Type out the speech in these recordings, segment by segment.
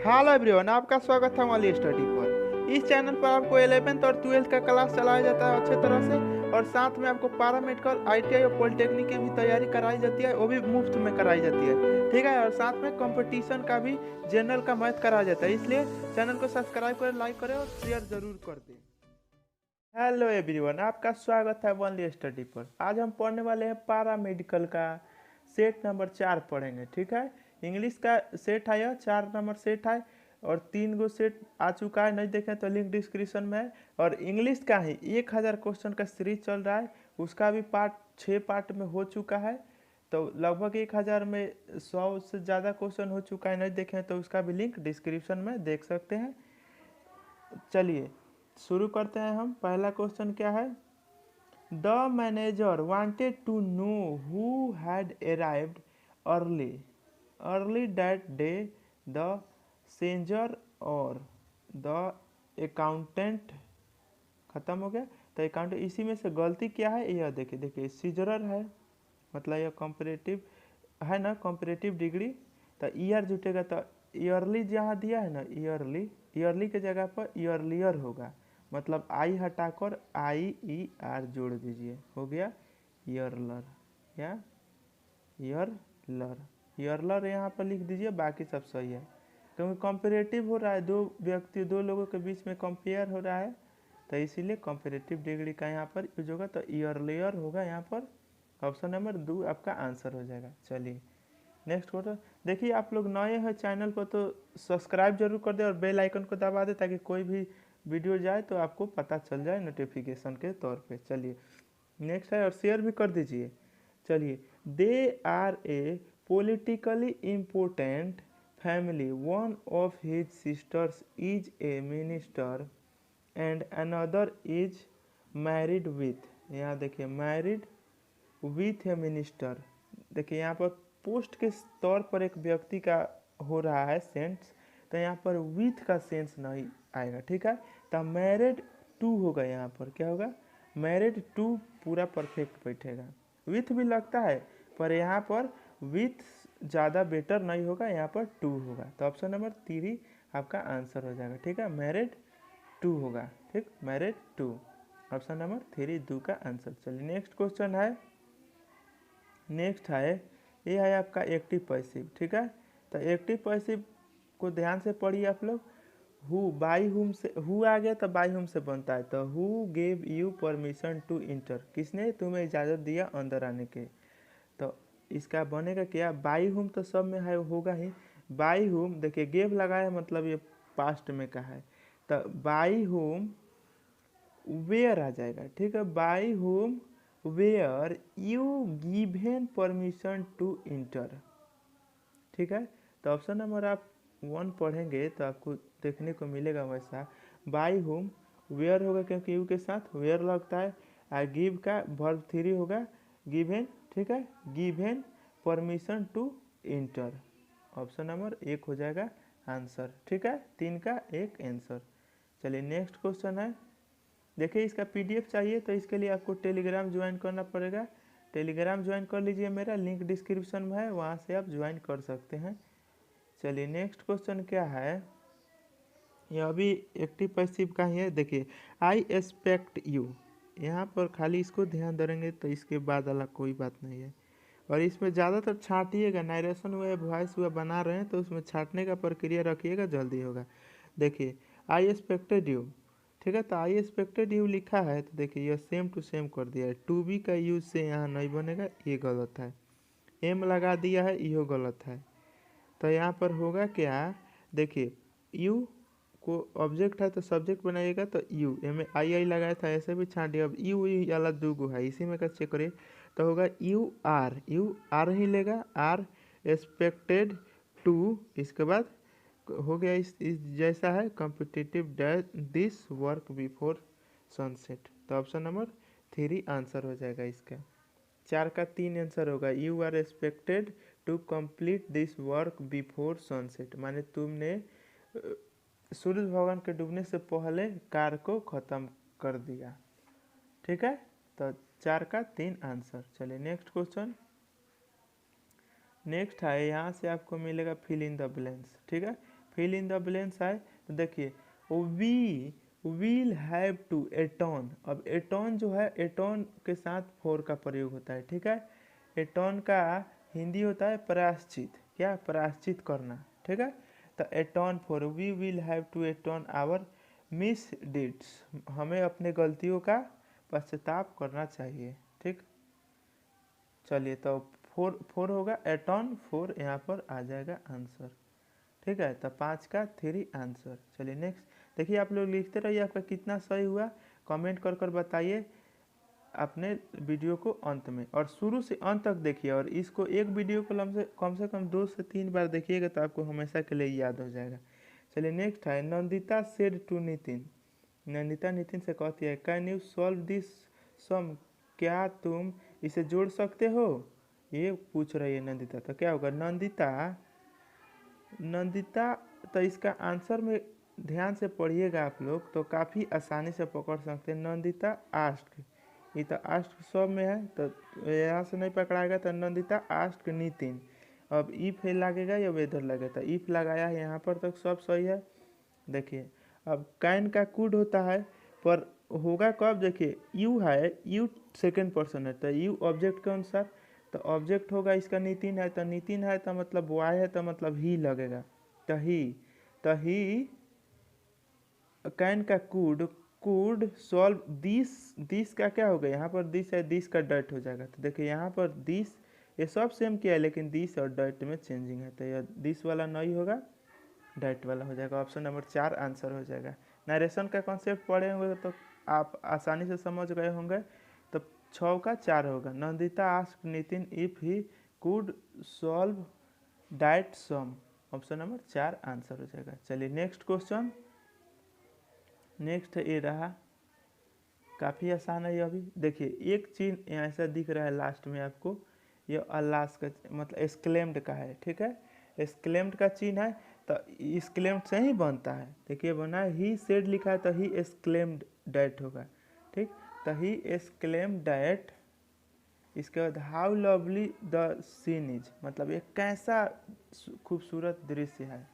Hello everyone, आपका स्वागत है हमारी स्टडी पर। इस चैनल पर आपको 11th और 12th का क्लास चलाया जाता है अच्छे तरह से, और साथ में आपको पैरामेडिकल, आईटीआई और पॉलिटेक्निक की भी तैयारी कराई जाती है, वो भी मुफ्त में कराई जाती है। ठीक है, और साथ में कंपटीशन का भी, जनरल का मैथ कराया जाता है। इसलिए चैनल को सब्सक्राइब करें, लाइक करें और शेयर जरूर कर दें। हेलो एवरीवन, आपका स्वागत है वनली स्टडी पर। आज हम पढ़ने वाले हैं पैरामेडिकल का सेट नंबर 4 पढ़ेंगे। ठीक है, इंग्लिश का सेट है, यह 4 नंबर सेट है और 3 गो सेट आ चुका है। नहीं देखें तो लिंक डिस्क्रिप्शन में है। और इंग्लिश का ही 1000 क्वेश्चन का सीरीज चल रहा है, उसका भी पार्ट 6 पार्ट में हो चुका है। तो लगभग 1000 में 100 से ज़्यादा क्वेश्चन हो चुका है। नहीं देखें तो उसका भी लिंक डिस्क्रिप्शन में देख सकते हैं। चलिए शुरू करते हैं हम। पहला क्वेश्चन क्या है? The manager wanted to know who had arrived early that day, the messenger और द अकाउंटेंट। खत्म हो गया। तो अकाउंटेंट, इसी में से गलती क्या है यह देखिए। देखिए सीजरर है, मतलब यह कंपेरेटिव है ना, कंपेरेटिव डिग्री। तो ईयर जुटेगा तो ईयरली जहाँ दिया है ना, ईयरली के जगह पर ईयरलियर होगा। मतलब आई हटाकर IER जोड़ दीजिए, हो गया ईयरलर या ईयरलर यहाँ पर लिख दीजिए, बाकी सब सही है। क्योंकि कंपेरेटिव हो रहा है, दो लोगों के बीच में कंपेयर हो रहा है, तो इसीलिए कंपेरेटिव डिग्री का यहाँ पर यूज होगा। तो ईयरलियर होगा यहाँ पर। ऑप्शन नंबर 2 आपका आंसर हो जाएगा। चलिए नेक्स्ट क्वेश्चन देखिए। आप लोग नए हैं चैनल पर तो सब्सक्राइब जरूर कर दे और बेल आइकन को दबा दे, ताकि कोई भी वीडियो जाए तो आपको पता चल जाए नोटिफिकेशन के तौर पे। चलिए नेक्स्ट है, और शेयर भी कर दीजिए। चलिए, they are a politically important family, one of his sisters is a minister and another is married with. यहाँ देखिए मैरिड विथ ए मिनिस्टर। देखिए यहाँ पर पोस्ट के तौर पर एक व्यक्ति का हो रहा है सेंस, तो यहाँ पर विथ का सेंस नहीं आएगा। ठीक है, तो मैरिड टू होगा। यहाँ पर क्या होगा? मैरिड टू पूरा परफेक्ट बैठेगा। विथ भी लगता है, पर यहाँ पर विथ ज़्यादा बेटर नहीं होगा, यहाँ पर टू होगा। तो ऑप्शन नंबर 3 आपका आंसर हो जाएगा। ठीक है, मैरिड टू होगा। ठीक, मैरिड टू, ऑप्शन नंबर 3 2 का आंसर। चलिए नेक्स्ट क्वेश्चन है। नेक्स्ट है, ये है आपका एक्टिव पैसिव। ठीक है, तो एक्टिव पैसिव को ध्यान से पढ़िए आप लोग। हु बाई हुम से, हु आ गया तो बाई हुम से बनता है। तो who gave you permission to enter, किसने तुम्हें इजाज़त दिया अंदर आने के। तो इसका बनेगा क्या? बाई हुम तो सब में है, होगा ही। बाई हुम देखिए गेव लगाया, मतलब ये पास्ट में का है। तो बाई हुम वेयर आ जाएगा। ठीक है, by whom were you given permission to enter. ठीक है, तो ऑप्शन नंबर आप 1 पढ़ेंगे तो आपको देखने को मिलेगा वैसा। बाई होम वेयर होगा, क्योंकि यू के साथ वेयर लगता है। और गिव का वर्ब 3 होगा, गिवेन। ठीक है, given permission to enter. Option number 1 हो जाएगा आंसर। ठीक है, 3 का 1 आंसर। चलिए नेक्स्ट क्वेश्चन है। देखिए इसका PDF चाहिए तो इसके लिए आपको टेलीग्राम ज्वाइन करना पड़ेगा। टेलीग्राम ज्वाइन कर लीजिए, मेरा लिंक डिस्क्रिप्शन में है, वहाँ से आप ज्वाइन कर सकते हैं। चलिए नेक्स्ट क्वेश्चन क्या है? यह भी एक्टिव पैसिव का ही है। देखिए, आई एक्सपेक्ट यू, यहाँ पर खाली इसको ध्यान देंगे तो इसके बाद अलग कोई बात नहीं है। और इसमें ज़्यादातर छांटिएगा, नारेशन हुआ वॉइस हुआ बना रहे हैं तो उसमें छांटने का प्रक्रिया रखिएगा, जल्दी होगा। देखिए आई एक्सपेक्टेड यू। ठीक है, तो आई एक्सपेक्टेड यू लिखा है, तो देखिए यह सेम टू सेम कर दिया है। टू बी का यूज से यहाँ नहीं बनेगा, ये गलत है। एम लगा दिया है, यो गलत है। तो यहाँ पर होगा क्या? देखिए यू को ऑब्जेक्ट है तो सब्जेक्ट बनाइएगा, तो यू में आई लगाया था, ऐसे भी छाट दिया। अब यू वाला 2 गो है, इसी में का चेक करिए। तो होगा यू आर ही लेगा, आर एक्सपेक्टेड टू। इसके बाद हो गया इस जैसा है, competitive this work before sunset. तो ऑप्शन नंबर 3 आंसर हो जाएगा इसका। 4 का 3 आंसर होगा। You are expected to complete this work before sunset, माने तुमने सूरज भगवान के डूबने से पहले कार्य को ख़त्म कर दिया। ठीक है, तो 4 का 3 आंसर। चलिए नेक्स्ट क्वेश्चन। नेक्स्ट है, यहाँ से आपको मिलेगा फिल इन द ब्लैंक्स। ठीक है, फिल इन द ब्लैंक्स है तो देखिए वी विल हैव टू एटॉन। अब एटॉन जो है एटॉन के साथ फोर का प्रयोग होता है, ठीक है। एटॉन का हिंदी होता है प्रायश्चित, क्या प्रायश्चित करना, ठीक है। तो atone for we will have to atone our misdeeds डिड्स, हमें अपने गलतियों का पश्चाताप करना चाहिए, ठीक। चलिए तो फोर फोर होगा एटॉन फोर, यहाँ पर आ जाएगा आंसर, ठीक है। तो 5 का 3 आंसर। चलिए नेक्स्ट देखिए, आप लोग लिखते रहिए आपका कितना सही हुआ, कमेंट कर बताइए अपने वीडियो को अंत में, और शुरू से अंत तक देखिए, और इसको एक वीडियो को कम से कम 2 से 3 बार देखिएगा तो आपको हमेशा के लिए याद हो जाएगा। चलिए नेक्स्ट है, नंदिता सेड टू नितिन, नंदिता नितिन से कहती है कैन यू सॉल्व दिस सम, क्या तुम इसे जोड़ सकते हो, ये पूछ रही है नंदिता। तो क्या होगा नंदिता, नंदिता तो इसका आंसर में ध्यान से पढ़िएगा आप लोग तो काफ़ी आसानी से पकड़ सकते हैं। नंदिता आस्क, ये तो आस्क सब में है तो यहाँ से नहीं पकड़ाएगा, तो नंदिता आस्क नितिन। अब इफ लगेगा या वेदर लगेगा, तो इफ लगाया है यहाँ पर तक सब सही है। देखिए अब कैन का कुड होता है पर होगा कब, देखिए यू है, यू सेकेंड पर्सन है तो यू ऑब्जेक्ट के अनुसार, तो ऑब्जेक्ट होगा इसका नितिन है, तो नितिन है तो मतलब वाई है तो मतलब ही लगेगा, तो ही कैन का कुड सॉल्व दिस का क्या होगा, यहाँ पर दिस है, दिस का डट हो जाएगा। तो देखिए यहाँ पर दिस ये सब सेम किया है लेकिन दिस और डट में चेंजिंग है, तो यह दिस वाला नहीं होगा डट वाला हो जाएगा। ऑप्शन नंबर 4 आंसर हो जाएगा। नरेशन का कॉन्सेप्ट पढ़े होंगे तो आप आसानी से समझ गए होंगे, तो 6 का 4 होगा। Nandita asked Nitin if he could solve that sum, option number 4 answer हो जाएगा। चलिए नेक्स्ट क्वेश्चन, नेक्स्ट ये रहा, काफ़ी आसान है ये। अभी देखिए एक चीज ऐसा दिख रहा है लास्ट में आपको, ये अल्लास का मतलब एक्सक्लेम्ड का है, ठीक है। एक्सक्लेम्ड का चिन्ह है तो एक्सक्लेम्ड से ही बनता है, देखिए बना है ही सेड लिखा है तो ही एक्सक्लेम्ड डैट होगा, ठीक। तो ही एक्सक्लेम्ड डैट, इसके बाद how lovely the scene is, मतलब ये कैसा खूबसूरत दृश्य है,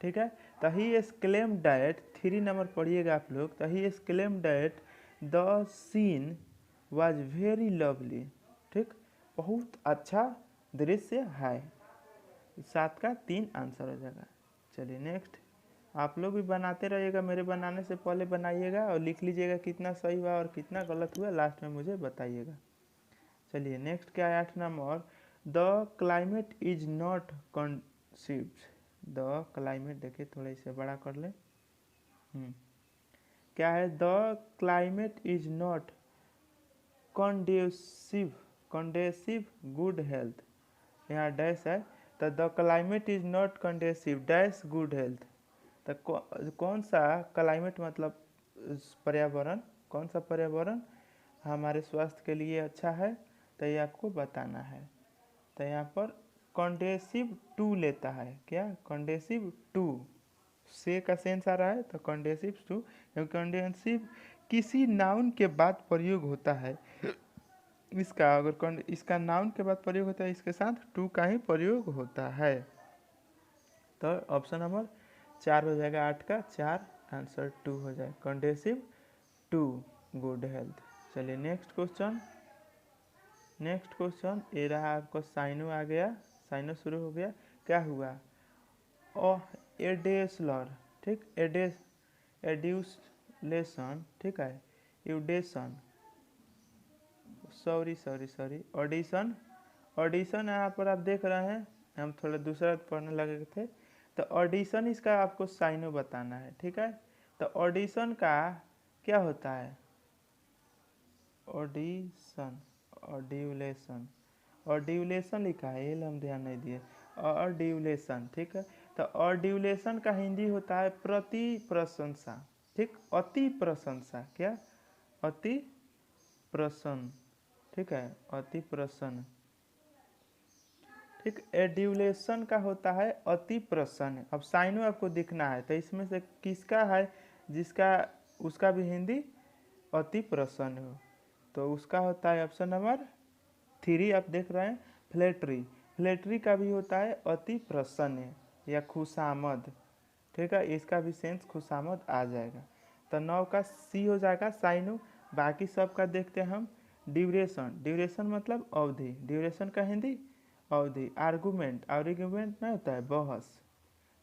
ठीक है। तो ही एक्सक्लेम डैट 3 नंबर पढ़िएगा आप लोग, तो he exclaim that the scene was very lovely, ठीक, बहुत अच्छा दृश्य है। 7 का 3 आंसर हो जाएगा। चलिए नेक्स्ट, आप लोग भी बनाते रहिएगा, मेरे बनाने से पहले बनाइएगा और लिख लीजिएगा कितना सही हुआ और कितना गलत हुआ, लास्ट में मुझे बताइएगा। चलिए नेक्स्ट क्या है 8 number, the climate is not conceived, the climate देखिए थोड़ा इसे बड़ा कर ले, क्या है, the climate is not conducive good health, यहाँ डैश है तो the climate is not conducive dash good health, तो कौन सा क्लाइमेट मतलब पर्यावरण, कौन सा पर्यावरण हमारे स्वास्थ्य के लिए अच्छा है, तो ये आपको बताना है। तो यहाँ पर कंडेसिव टू लेता है, क्या कंडेसिव टू से का सेंस आ रहा है तो कंडेसिव टू, क्योंकि कंडेसिव किसी नाउन के बाद प्रयोग होता है, इसका अगर इसका नाउन के बाद प्रयोग होता है इसके साथ टू का ही प्रयोग होता है। तो ऑप्शन नंबर 4 हो जाएगा, 8 का 4 आंसर 2 हो जाए, कंडेसिव टू गुड हेल्थ। चलिए नेक्स्ट क्वेश्चन, नेक्स्ट क्वेश्चन ये रहा आपको, साइनो आ गया, साइनो शुरू हो गया, क्या हुआ, एडेसलर, ठीक, एड्यूसलेशन, ठीक है, यूडेशन, सॉरी ऑडिशन, ऑडिशन यहाँ पर आप देख रहे हैं, हम थोड़ा दूसरा पढ़ने लगे थे, तो ऑडिशन इसका आपको साइनो बताना है, ठीक है। तो ऑडिशन का क्या होता है, ऑडिशन, ऑड्यूलेशन, ऑड्यूलेशन लिखा है, ये हम ध्यान नहीं दिए, ऑड्यूलेशन, ठीक है। तो ऑड्यूलेशन का हिंदी होता है प्रति प्रशंसा, ठीक, अति प्रशंसा, क्या अति प्रसन्न, ठीक है, अति प्रसन्न, ठीक। एड्यूलेशन का होता है अति प्रसन्न। अब साइनो आपको दिखना है तो इसमें से किसका है जिसका उसका भी हिंदी अति प्रसन्न हो, तो उसका होता है ऑप्शन नंबर 3 आप देख रहे हैं, फ्लैटरी, फ्लैटरी का भी होता है अति प्रसन्न या खुशामद, ठीक है, इसका भी सेंस खुशामद आ जाएगा। तो 9 का सी हो जाएगा साइनो। बाकी सब का देखते हैं हम। ड्यूरेशन, ड्यूरेशन मतलब अवधि, ड्यूरेशन का हिंदी अवधि। आर्गूमेंट, आर्गूमेंट में होता है बहस।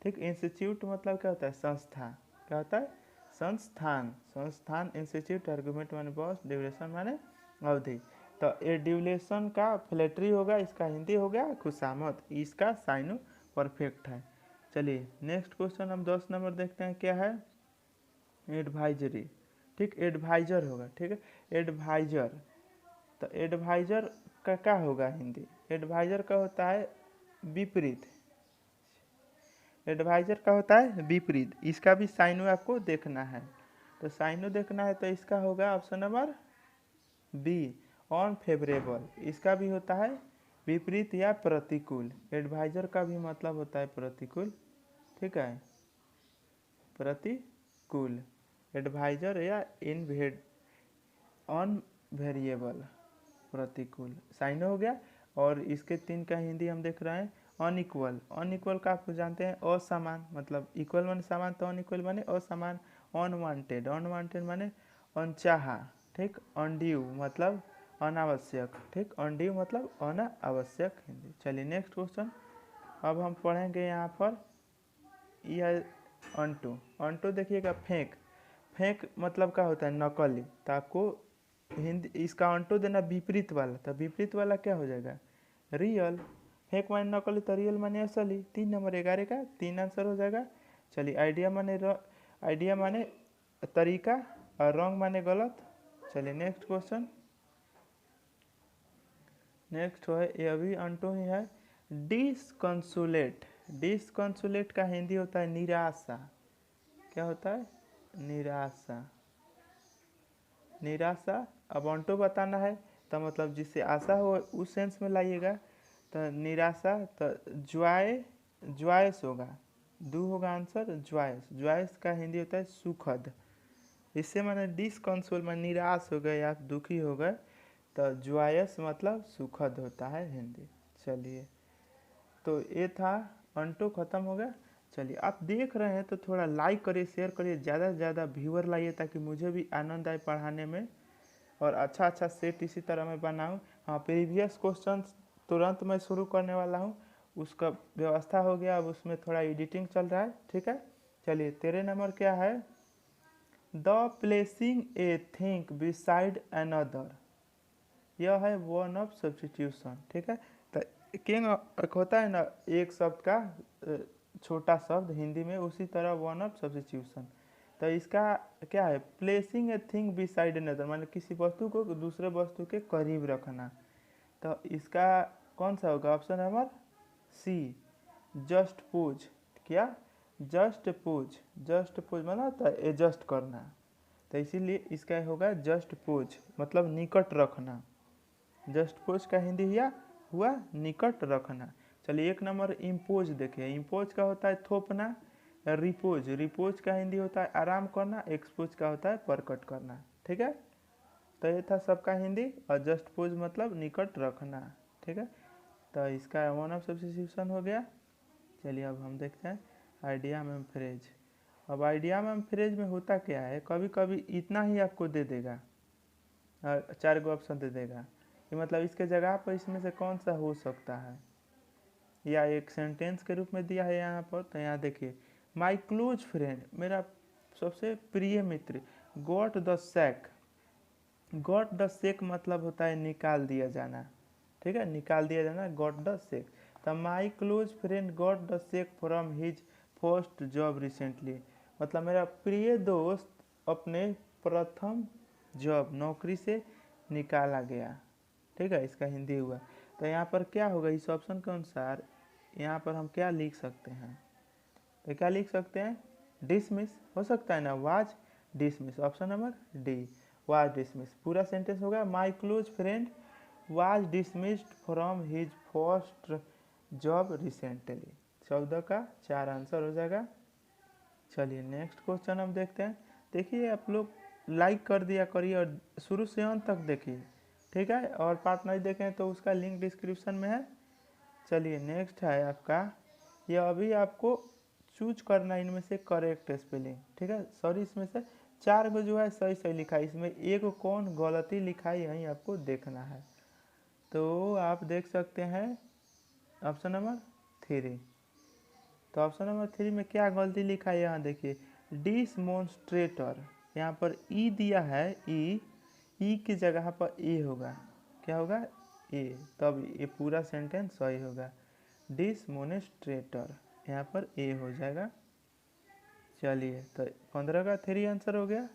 ठीक, इंस्टीट्यूट मतलब क्या होता है संस्था, क्या होता है संस्थान, संस्थान इंस्टीट्यूट। आर्गूमेंट माने बहस, ड्यूरेशन माने अवधि। तो ये ड्यूरेशन का फ्लैटरी होगा, इसका हिंदी हो गया खुशामद, इसका साइनो परफेक्ट है। चलिए नेक्स्ट क्वेश्चन हम 10 नंबर देखते हैं क्या है। एडवाइजरी, ठीक, एडवाइजर होगा। ठीक है, एडवाइजर, तो एडवाइजर का क्या होगा हिंदी। एडवाइजर का होता है विपरीत, एडवाइजर का होता है विपरीत। इसका भी साइनो आपको देखना है। तो साइनो देखना है तो इसका होगा ऑप्शन नंबर बी, अनफेवरेबल। इसका भी होता है विपरीत या प्रतिकूल। एडवाइजर का भी मतलब होता है प्रतिकूल। ठीक है, प्रतिकूल, एडवाइजर या इनवेड अनवेरिएबल, प्रतिकूल, साइनो हो गया। और इसके 3 का हिंदी हम देख रहे हैं अनइक्वल। अनइक्वल का आप जानते हैं असमान, मतलब इक्वल माने समान, तो अनइक्वल माने असमान। अनवांटेड, अनवांटेड माने अनचाहा। ठीक, अनड्यू मतलब अनावश्यक। ठीक, अनड्यू मतलब अनावश्यक हिंदी। चलिए नेक्स्ट क्वेश्चन अब हम पढ़ेंगे यहाँ पर। यह अंटू, अंटू देखिएगा फेंक, फेंक मतलब क्या होता है नकली। तो आपको हिंदी इसका अंटू देना विपरीत वाला, तो विपरीत वाला क्या हो जाएगा रियल। फेंक माने नकली तो रियल माने असली। 3 नंबर 11 का 3 आंसर हो जाएगा। चलिए आइडिया माने आइडिया माने तरीका और रॉन्ग माने गलत। चलिए नेक्स्ट क्वेश्चन, नेक्स्ट है ये भी अंटू ही है। डिसकंसोलेट, डिसकंसोलेट का हिंदी होता है निराशा। क्या होता है निराशा, निराशा। अब अंटू बताना है तो मतलब जिससे आशा हो उस सेंस में लाइएगा। तो निराशा तो ज्वाय, ज्वायस होगा, 2 होगा आंसर ज्वायस। ज्वायस का हिंदी होता है सुखद। इससे मैंने डिसकंसोल में निराश हो गए, आप दुखी हो गए, तो ज्वायस मतलब सुखद होता है हिंदी। चलिए तो ये था अंटू, खत्म हो गया। चलिए आप देख रहे हैं तो थोड़ा लाइक करिए, शेयर करिए, ज़्यादा से ज़्यादा व्यूअर लाइए ताकि मुझे भी आनंद आए पढ़ाने में और अच्छा अच्छा सेट इसी तरह मैं बनाऊं। हाँ, प्रीवियस क्वेश्चन तुरंत मैं शुरू करने वाला हूँ, उसका व्यवस्था हो गया, अब उसमें थोड़ा एडिटिंग चल रहा है। ठीक है, चलिए 13 नंबर क्या है। The placing a thing beside another, यह है वन ऑफ सब्सटीट्यूशन। ठीक है, तो किंग एक होता है ना एक शब्द का छोटा शब्द हिंदी में, उसी तरह वन ऑफ सब्सटीट्यूशन। तो इसका क्या है placing a thing beside another, मतलब किसी वस्तु को दूसरे वस्तु के करीब रखना। तो इसका कौन सा होगा ऑप्शन नंबर सी, जस्ट पूज। क्या जस्ट पूज, जस्ट पूज मतलब तो एडजस्ट करना, तो इसीलिए इसका होगा जस्ट पूज मतलब निकट रखना। जस्ट पोज का हिंदी हुआ निकट रखना। चलिए 1 नंबर इम्पोज देखिए, इम्पोज का होता है थोपना। रिपोज, रिपोज का हिंदी होता है आराम करना। एक्सपोज का होता है प्रकट करना। ठीक है, तो ये था सबका हिंदी, और जस्ट पोज मतलब निकट रखना। ठीक है, तो इसका वन ऑफ सब्स्टिट्यूशन हो गया। चलिए अब हम देखते हैं आइडिया में फ्रेज। अब आइडिया में फ्रेज में होता क्या है, कभी कभी इतना ही आपको दे देगा, 4 गो ऑप्शन दे देगा कि मतलब इसके जगह पर इसमें से कौन सा हो सकता है, या एक सेंटेंस के रूप में दिया है यहाँ पर। तो यहाँ देखिए माई क्लोज फ्रेंड, मेरा सबसे प्रिय मित्र, got the sack. Got the sack मतलब होता है निकाल दिया जाना। ठीक है, निकाल दिया जाना, गॉट द सेक। तो my close friend got the sack from his first job recently, मतलब मेरा प्रिय दोस्त अपने प्रथम जॉब नौकरी से निकाला गया। ठीक है, इसका हिंदी हुआ। तो यहाँ पर क्या होगा इस ऑप्शन के अनुसार, यहाँ पर हम क्या लिख सकते हैं, तो क्या लिख सकते हैं डिसमिस हो सकता है ना, was dismiss, option number D was dismiss. पूरा सेंटेंस होगा माई close friend was dismissed from his first job recently. 14 का 4 आंसर हो जाएगा। चलिए नेक्स्ट क्वेश्चन हम देखते हैं। देखिए आप लोग लाइक कर दिया करिए और शुरू से अंत तक देखिए। ठीक है, और पार्ट नहीं देखें तो उसका लिंक डिस्क्रिप्शन में है। चलिए नेक्स्ट है आपका, यह अभी आपको चूज करना इनमें से करेक्ट स्पेलिंग, ठीक है। सॉरी, इसमें से 4 को जो है सही सही लिखा है, इसमें एक कौन गलती लिखा है यही आपको देखना है। तो आप देख सकते हैं ऑप्शन नंबर 3। तो ऑप्शन नंबर 3 में क्या गलती लिखा है यहाँ देखिए, डिसमोन्स्ट्रेटर, यहाँ पर ई दिया है, ई की जगह पर ए होगा, क्या होगा, ए, तब ये पूरा सेंटेंस सही होगा। डिसमोन्स्ट्रेटर यहाँ पर ए हो जाएगा। चलिए, तो 15 का 3 आंसर हो गया।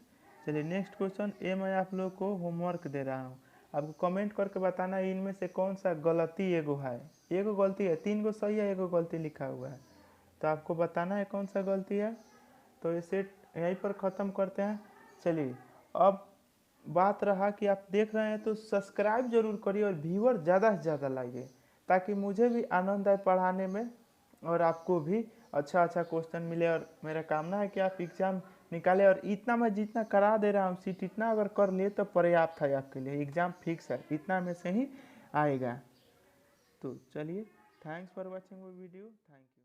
चलिए नेक्स्ट क्वेश्चन, ये मैं आप लोग को होमवर्क दे रहा हूँ, आपको कमेंट करके बताना है इनमें से कौन सा गलती एगो है। एगो गलती है, 3 को सही है, एगो गलती लिखा हुआ है, तो आपको बताना है कौन सा गलती है। तो इसे यहीं पर ख़त्म करते हैं। चलिए, अब बात रहा कि आप देख रहे हैं तो सब्सक्राइब जरूर करिए और व्यूअर ज़्यादा से ज़्यादा लाइए, ताकि मुझे भी आनंद आए पढ़ाने में और आपको भी अच्छा अच्छा क्वेश्चन मिले। और मेरा कामना है कि आप एग्ज़ाम निकालें, और इतना मैं जितना करा दे रहा हूँ सीट, इतना अगर कर लिए तो पर्याप्त है आपके लिए, एग्ज़ाम फिक्स है, इतना में से ही आएगा। तो चलिए, थैंक्स फॉर वॉचिंग वो वीडियो, थैंक यू।